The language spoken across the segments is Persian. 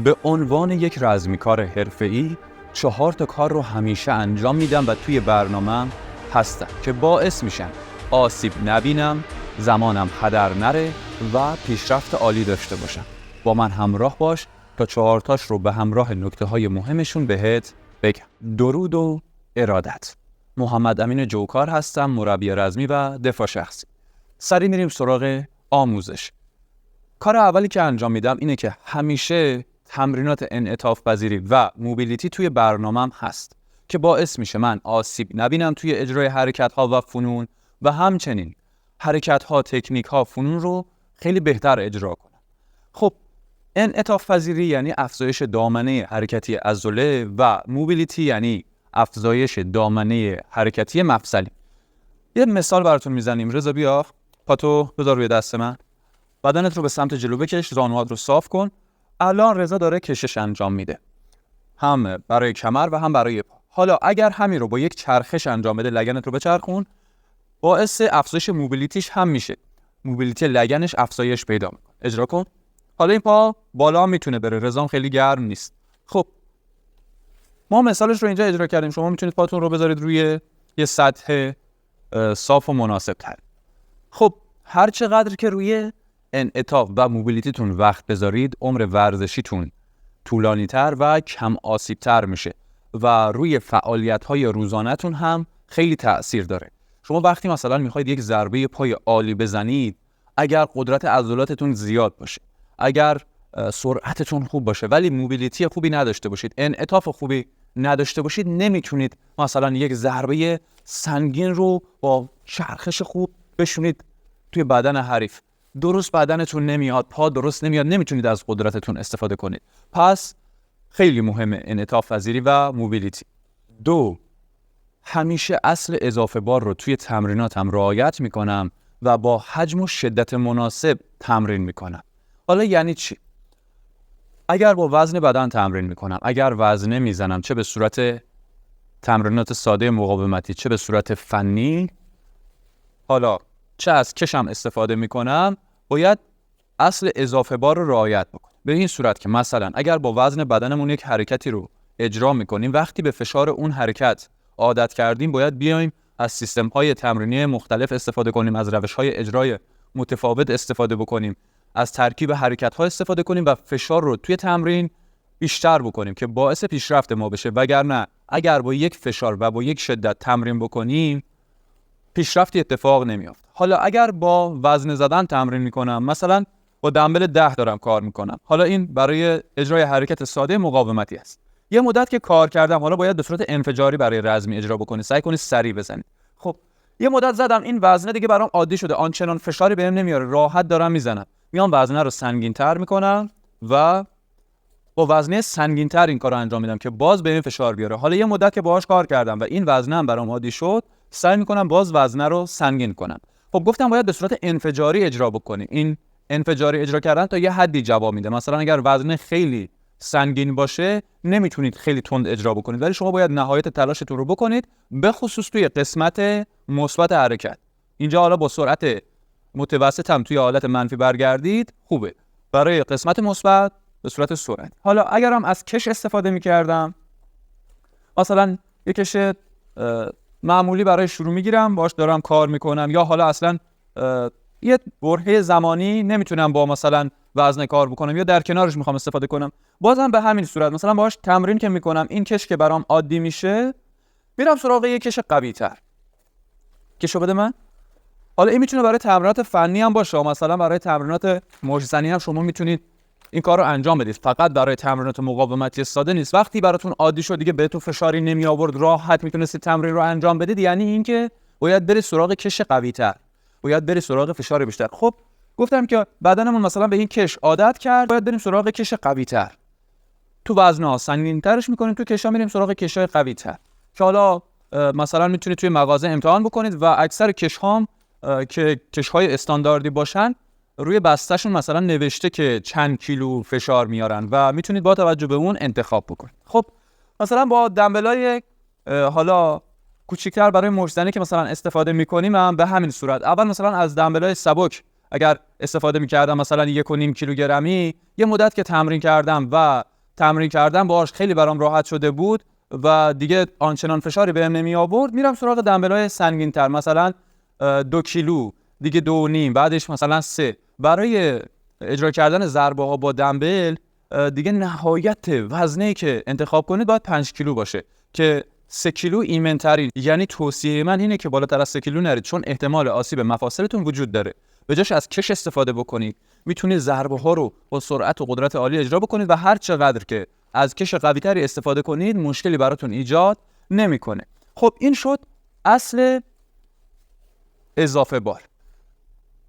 به عنوان یک رزمیکار حرفه‌ای 4 تا کار رو همیشه انجام میدم و توی برنامه‌ام هستم که باعث میشن آسیب نبینم، زمانم هدر نره و پیشرفت عالی داشته باشم. با من همراه باش تا 4 تاش رو به همراه نکته‌های مهمشون بهت بگم. درود و ارادت. محمد امین جوکار هستم، مربی رزمی و دفاع شخصی. سریع میریم سراغ آموزش. کار اولی که انجام میدم اینه که همیشه تمرینات انعطاف پذیری و موبیلیتی توی برنامه‌ام هست که باعث میشه من آسیب نبینم توی اجرای حرکت‌ها و فنون و همچنین حرکت‌ها، تکنیک‌ها، فنون رو خیلی بهتر اجرا کنم. خب انعطاف پذیری یعنی افزایش دامنه حرکتی عضله و موبیلیتی یعنی افزایش دامنه حرکتی مفصلی. یه مثال براتون میزنیم. رضا بیا پاتو بذار روی دست من. بدنت رو به سمت جلو بکش، زانوات رو صاف کن. الان رضا داره کشش انجام میده، هم برای کمر و هم برای پا. حالا اگر همین رو با یک چرخش انجام بده، لگنت رو بچرخون، باعث افزایش موبیلیتیش هم میشه. موبیلیتی لگنش افزایش پیدا میکنه. اجرا کن. حالا این پا بالا میتونه بره، رضا خیلی گرم نیست. خب ما مثالش رو اینجا اجرا کردیم. شما میتونید پاتون رو بذارید روی یه سطح صاف و مناسب تر. خب هر چقدر که روی انعطاف و موبیلیتیتون وقت بذارید، عمر ورزشیتون طولانی‌تر و کم آسیب‌تر میشه و روی فعالیت‌های روزانه‌تون هم خیلی تأثیر داره. شما وقتی مثلا میخواید یک ضربه پای عالی بزنید، اگر قدرت عضلاتتون زیاد باشه، اگر سرعتتون خوب باشه ولی موبیلیتی خوبی نداشته باشید، انعطاف خوبی نداشته باشید، نمیتونید مثلا یک ضربه سنگین رو با چرخش خوب بشونید توی بدن حریف. درست بدنتون نمیاد، پا درست نمیاد، نمیتونید از قدرتتون استفاده کنید. پس خیلی مهمه انعطاف پذیری و موبیلیتی. 2. همیشه اصل اضافه بار رو توی تمریناتم رعایت میکنم و با حجم و شدت مناسب تمرین میکنم. حالا یعنی چی؟ اگر با وزن بدن تمرین میکنم، اگر وزنه میزنم، چه به صورت تمرینات ساده مقاومتی چه به صورت فنی، حالا چه از کشم استفاده میکنم، باید اصل اضافه بار رو رعایت بکنم. به این صورت که مثلا اگر با وزن بدنمون یک حرکتی رو اجرا میکنیم، وقتی به فشار اون حرکت عادت کردیم، باید بیایم از سیستم‌های تمرینی مختلف استفاده کنیم، از روش‌های اجرای متفاوت استفاده بکنیم، از ترکیب حرکت‌ها استفاده کنیم و فشار رو توی تمرین بیشتر بکنیم که باعث پیشرفت ما بشه. وگرنه اگر با یک فشار و با یک شدت تمرین بکنیم، پیشرفتی اتفاق نمیافت. حالا اگر با وزن زدن تمرین میکنم، مثلا با دمبل 10 دارم کار میکنم، حالا این برای اجرای حرکت ساده مقاومتی است. یه مدت که کار کردم، حالا باید به صورت انفجاری برای رزمی اجرا بکنید، سعی کنید سریع بزنید. خب یه مدت زدم، این وزنه دیگه برام عادی شده، آنچنان فشاری بهم نمیاره، راحت دارم میزنم. میام وزنه رو سنگین‌تر میکنم و با وزنه سنگین‌تر این کارو انجام میدم که باز به این فشار بیاره. حالا یه مدت که باهاش کار کردم و این وزنه هم برام عادی شد، سعی میکنم باز وزنه رو سنگین کنم. خب گفتم باید به صورت انفجاری اجرا بکنی. این انفجاری اجرا کردن تا یه حدی جواب میده. مثلا اگر وزنه خیلی سنگین باشه، نمیتونید خیلی تند اجرا بکنید، ولی شما باید نهایت تلاشتون رو بکنید، به خصوص توی قسمت مثبت حرکت. اینجا حالا با سرعت متوسط هم توی حالت منفی برگردید، خوبه. برای قسمت مثبت به صورت سرعت. حالا اگرم از کش استفاده می‌کردم، مثلا یک کش معمولی برای شروع میگیرم، باش دارم کار میکنم، یا حالا اصلا یه برهه زمانی نمیتونم با مثلا وزن کار بکنم یا در کنارش میخوام استفاده کنم، بازم به همین صورت مثلا باش تمرین که میکنم، این کش که برام عادی میشه، میرم سراغ یه کش قوی تر. کشو بده من. حالا این میتونه برای تمرینات فنی هم باشه، مثلا برای تمرینات مشت‌زنی هم شما میتونید این کار رو انجام بدید. فقط برای تمرینات مقاومتی ساده نیست. وقتی براتون عادی شد، دیگه بهتون فشاری نمی آورد، راحت میتونستید تمرین رو انجام بدید، یعنی اینکه باید بری سراغ کش قوی تر، باید بری سراغ فشار بیشتر. خب گفتم که بدنمون مثلا به این کش عادت کرد، باید بریم سراغ کش قوی تر. تو وزن‌ها سنگین ترش میکنیم، تو کشا میریم سراغ کشای قوی تر که حالا مثلا میتونید توی مغازه امتحان بکنید و اکثر کش‌هام که کش‌های استانداردی باشن، روی بسته‌شون مثلا نوشته که چند کیلو فشار میارن و میتونید با توجه به اون انتخاب بکنید. خب مثلا با دمبلای حالا کوچیک‌تر برای مشت‌زنی که مثلا استفاده می‌کنیم هم به همین صورت. اول مثلا از دمبلای سبک اگر استفاده می‌کردم، مثلا 1.5 کیلوگرمی، یه مدت که تمرین کردم و تمرین کردن باهاش خیلی برام راحت شده بود و دیگه آنچنان فشاری بهم نمی آورد، میرم سراغ دمبل‌های سنگین‌تر، مثلا 2 کیلو، دیگه 2.5، بعدش مثلا 3. برای اجرا کردن ضربه‌ها با دمبل دیگه نهایت وزنی که انتخاب کنید باید 5 کیلو باشه که 3 کیلو ایمن‌ترین. یعنی توصیه من اینه که بالاتر از 3 کیلو نرید، چون احتمال آسیب مفاصلتون وجود داره. به جاش از کش استفاده بکنید، میتونید ضربه‌ها رو با سرعت و قدرت عالی اجرا بکنید و هر چقدر که از کش قوی‌تری استفاده کنید مشکلی براتون ایجاد نمی‌کنه. خب این شد اصل اضافه بار.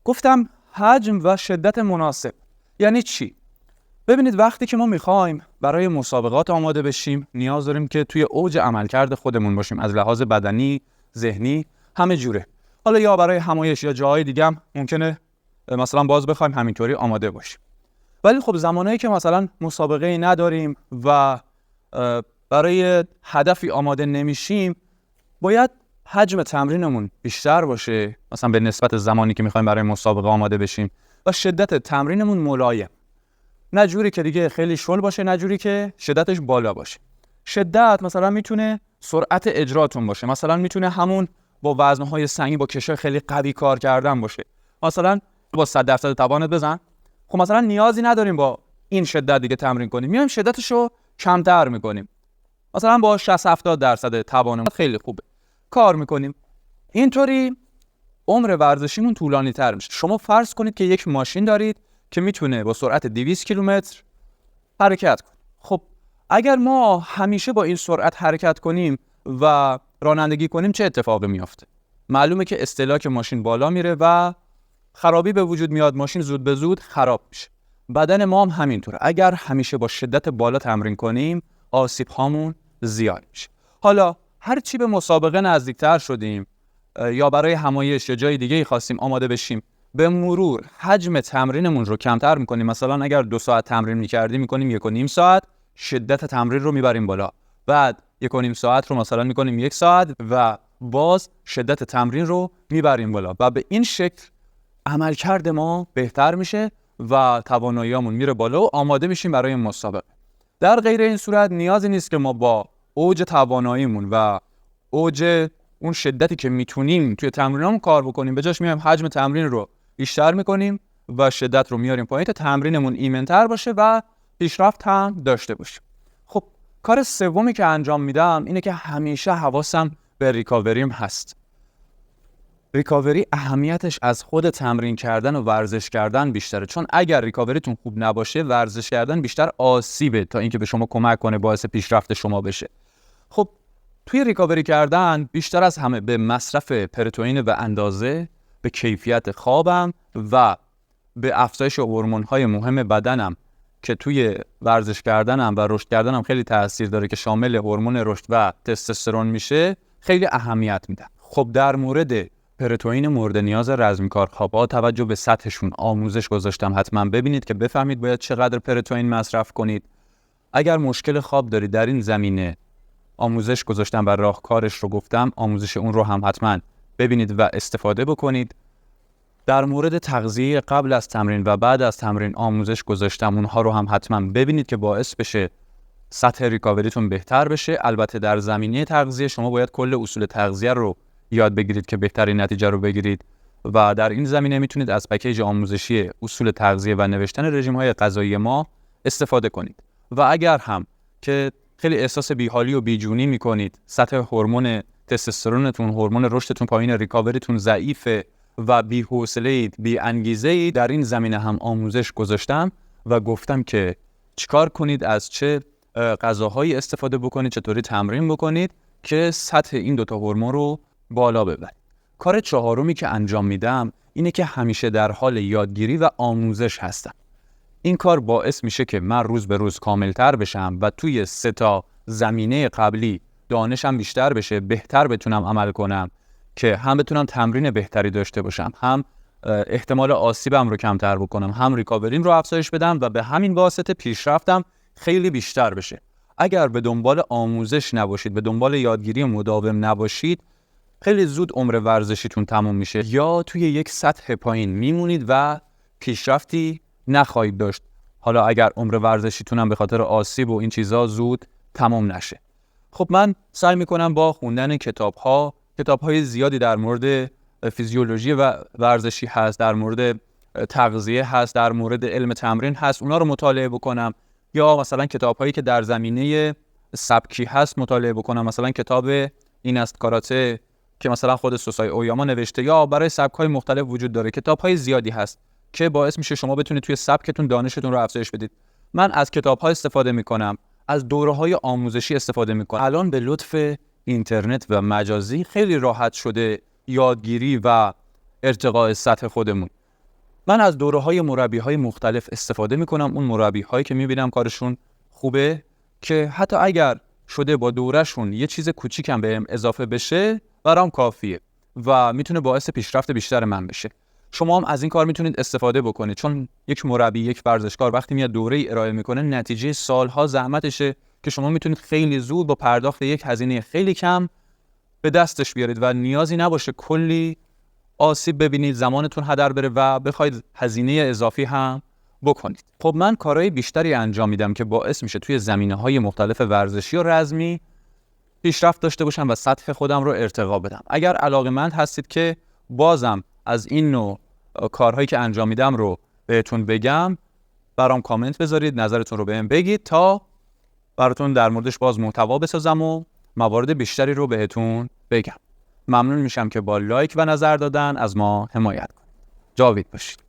گفتم حجم و شدت مناسب. یعنی چی؟ ببینید وقتی که ما میخوایم برای مسابقات آماده بشیم نیاز داریم که توی اوج عملکرد خودمون باشیم، از لحاظ بدنی، ذهنی، همه جوره. حالا یا برای همایش یا جاهای دیگه هم ممکنه مثلا باز بخوایم همینطوری آماده باشیم. ولی خب زمانهایی که مثلا مسابقه نداریم و برای هدفی آماده نمیشیم، باید حجم تمرینمون بیشتر باشه، مثلا به نسبت زمانی که میخوایم برای مسابقه آماده بشیم، و شدت تمرینمون ملایم، نه جوری که دیگه خیلی شل باشه، نه جوری که شدتش بالا باشه. شدت مثلا میتونه سرعت اجراتون باشه، مثلا میتونه همون با وزنهای سنگین با کشای خیلی قوی کار کردن باشه، مثلا با 100% توانت بزن. خب مثلا نیازی نداریم با این شدت دیگه تمرین کنیم، میایم شدتشو کمتر میکنیم، مثلا با 60-70% توانمون خیلی خوبه کار میکنیم. اینطوری عمر ورزشیمون طولانی تر میشه. شما فرض کنید که یک ماشین دارید که میتونه با سرعت 200 کیلومتر حرکت کنه. خب اگر ما همیشه با این سرعت حرکت کنیم و رانندگی کنیم چه اتفاقی میافته؟ معلومه که استهلاک ماشین بالا میره و خرابی به وجود میاد، ماشین زود به زود خراب میشه. بدن ما هم همینطوره، اگر همیشه با شدت بالا تمرین کنیم آسیب هامون زیاد میشه. حالا هر چی به مسابقه نزدیکتر شدیم یا برای همایش یا جای دیگه خواستیم آماده بشیم، به مرور حجم تمرینمون رو کمتر میکنیم. مثلا اگر 2 ساعت تمرین میکردیم میکنیم 1.5 ساعت، شدت تمرین رو میبریم بالا. بعد 1.5 ساعت رو مثلا میکنیم 1 ساعت و باز شدت تمرین رو میبریم بالا و به این شکل عملکرد ما بهتر میشه و تواناییامون میره بالا و آماده میشیم برای مسابقه. در غیر این صورت نیازی نیست که ما با اوج تواناییمون و اوج اون شدتی که میتونیم توی تمرینامون کار بکنیم، به جاش میایم حجم تمرین رو بیشتر میکنیم و شدت رو میاریم پایین تا تمرینمون ایمن‌تر باشه و پیشرفت هم داشته باشیم. خب کار سومی که انجام میدم اینه که همیشه حواسم به ریکاوریم هست. ریکاوری اهمیتش از خود تمرین کردن و ورزش کردن بیشتره، چون اگر ریکاوریتون خوب نباشه ورزش کردن بیشتر آسیبه تا اینکه به شما کمک کنه باعث پیشرفت شما بشه. خب توی ریکاوری کردن بیشتر از همه به مصرف پروتئین و اندازه، به کیفیت خوابم و به افزایش هورمون‌های مهم بدنم که توی ورزش کردنم و رشد کردنم خیلی تاثیر داره که شامل هورمون رشد و تستوسترون میشه خیلی اهمیت میدم. خب در مورد پروتئین مورد نیاز رزمکارها با توجه به سطحشون آموزش گذاشتم، حتما ببینید که بفهمید باید چقدر پروتئین مصرف کنید. اگر مشکل خواب دارید در این زمینه آموزش گذاشتم و راهکارش رو گفتم، آموزش اون رو هم حتما ببینید و استفاده بکنید. در مورد تغذیه قبل از تمرین و بعد از تمرین آموزش گذاشتم، اونها رو هم حتما ببینید که باعث بشه سطح ریکاوریتون بهتر بشه. البته در زمینه تغذیه شما باید کل اصول تغذیه رو یاد بگیرید که بهترین نتیجه رو بگیرید و در این زمینه میتونید از پکیج آموزشی اصول تغذیه و نوشتن رژیم‌های غذایی ما استفاده کنید. و اگر هم که خیلی احساس بیحالی و بیجونی میکنید، سطح هورمون تستوسترونتون، هورمون رشدتون پایین، ریکاوریتون ضعیفه و بی‌حوصله‌اید، بی‌انگیزه‌اید، در این زمینه هم آموزش گذاشتم و گفتم که چیکار کنید، از چه غذاهایی استفاده بکنید، چطوری تمرین بکنید که سطح این دوتا هورمون رو بالا ببرید. کار چهارمی که انجام میدم اینه که همیشه در حال یادگیری و آموزش هستم. این کار باعث میشه که من روز به روز کاملتر بشم و توی 3 زمینه قبلی دانشم بیشتر بشه، بهتر بتونم عمل کنم که هم بتونم تمرین بهتری داشته باشم، هم احتمال آسیبم رو کمتر بکنم، هم ریکاوریم رو افزایش بدم و به همین واسطه پیشرفتم خیلی بیشتر بشه. اگر به دنبال آموزش نباشید، به دنبال یادگیری مداوم نباشید، خیلی زود عمر ورزشیتون تموم میشه یا توی یک سطح پایین میمونید و پیشرفتی نخواهید داشت. حالا اگر عمر ورزشیتونم به خاطر آسیب و این چیزا زود تمام نشه. خب من سعی میکنم با خوندن کتاب‌های زیادی در مورد فیزیولوژی و ورزشی هست، در مورد تغذیه هست، در مورد علم تمرین هست، اونا رو مطالعه بکنم، یا مثلا کتاب‌هایی که در زمینه سبکی هست مطالعه بکنم. مثلا کتاب این است کاراته که مثلا خود سوسای اویاما نوشته، یا برای سبک‌های مختلف وجود داره. کتاب‌های زیادی هست که باعث میشه شما بتونید توی سبکتون دانشتون رو افزایش بدید. من از کتاب‌ها استفاده میکنم، از دوره‌های آموزشی استفاده میکنم. الان به لطف اینترنت و مجازی خیلی راحت شده یادگیری و ارتقاء سطح خودمون. من از دوره‌های مربی‌های مختلف استفاده میکنم، اون مربی‌هایی که میبینم کارشون خوبه، که حتی اگر شده با دوره‌شون یه چیز کوچیکم بهم اضافه بشه برام کافیه و میتونه باعث پیشرفت بیشتر من بشه. شما هم از این کار میتونید استفاده بکنید، چون یک مربی، یک ورزشکار وقتی میاد دوره‌ای ارائه میکنه نتیجه سالها زحمتشه که شما میتونید خیلی زود با پرداخت یک هزینه خیلی کم به دستش بیارید و نیازی نباشه کلی آسیب ببینید، زمانتون هدر بره و بخواید هزینه اضافی هم بکنید. خب من کارهای بیشتری انجام میدم که باعث میشه توی زمینه‌های مختلف ورزشی و رزمی پیشرفت داشته باشم و سطح خودم رو ارتقا بدم. اگر علاقه‌مند هستید که بازم از این نوع کارهایی که انجام میدم رو بهتون بگم، برام کامنت بذارید، نظرتون رو بهم بگید تا براتون در موردش باز محتوا بسازم و موارد بیشتری رو بهتون بگم. ممنون میشم که با لایک و نظر دادن از ما حمایت کنید. جاوید باشید.